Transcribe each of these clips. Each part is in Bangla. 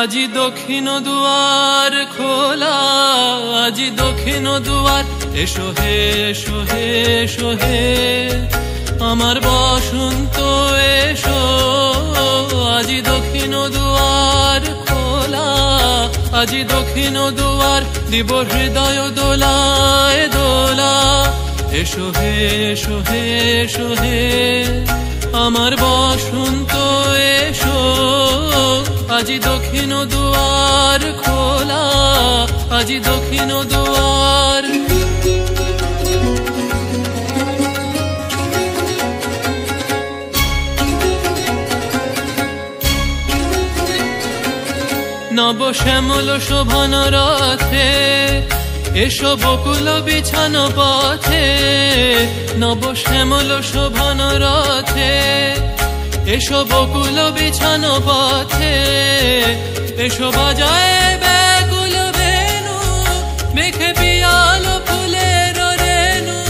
আজি দক্ষিণ দুয়ার খোলা, আজি দক্ষিণ দুয়ার, এসো হে এসো হে এসো হে আমার বসন্ত এসো। আজি দক্ষিণ দুয়ার খোলা, আজি দক্ষিণ দুয়ার, দিব হৃদয় দোলায় দোলা। এসো হে এসো হে এসো হে আমার বসন্ত এসো। আজি দক্ষিণ দুয়ার খোলা, আজি দক্ষিণ দুয়ার। নব শ্যামল শোভন রথে, এসো বকুল বিছানো পথে। নব শ্যামল শোভন রথে, এসো বকুল বিছানো পথে। এসো বাজায় ব্যাকুল বেনু, মেঘে পিয়াল ফুলের রেণু।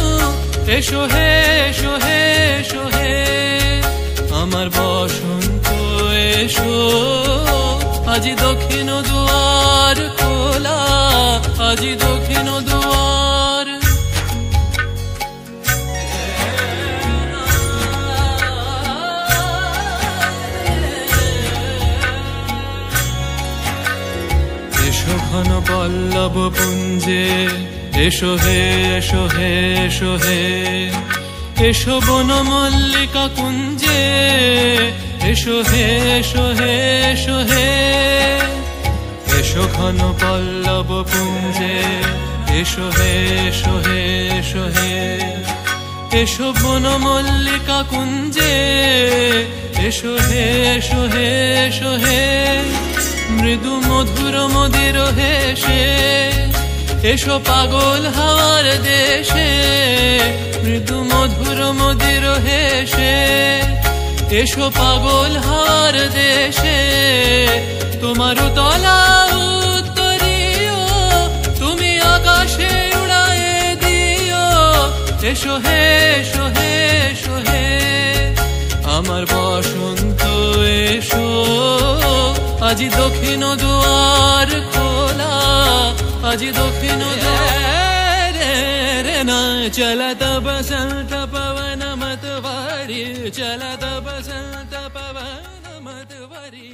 এসো হে এসো হে এসো হে আমার বসন্ত এসো। আজি দক্ষিণ দুয়ার খোলা, আজি দক্ষিণ দুয়ার। এসো ঘন পল্লব পুঞ্জে, এসো হে এসো হে এসো হে এসো বন মল্লিকা কুঞ্জে। এসো হে এসো হে এসো হে এসো ঘন পল্লব পুঞ্জে। এসো হে এসো হে এসো হে এসো বন মল্লিকা কুঞ্জে। এসো হে এসো হে এসো হে মৃদু মধুর মদির হেসে। এসো পাগল হাওয়ার দেশে, মৃদু মধুর মদির হেসে। এসো পাগল হাওয়ার দেশে, তোমার তলা উত্তরীয়, তুমি আকাশে উড়ায়ে দিও। এসো হে এসো হে এসো হে আমার বসন্ত এসো। আজি দক্ষিণ দুয়ার খোলা, আজি দক্ষিণ দুয়ার। রে না চলत बसंत पवन मतवारी, चलत बसंत पवन मतवारी।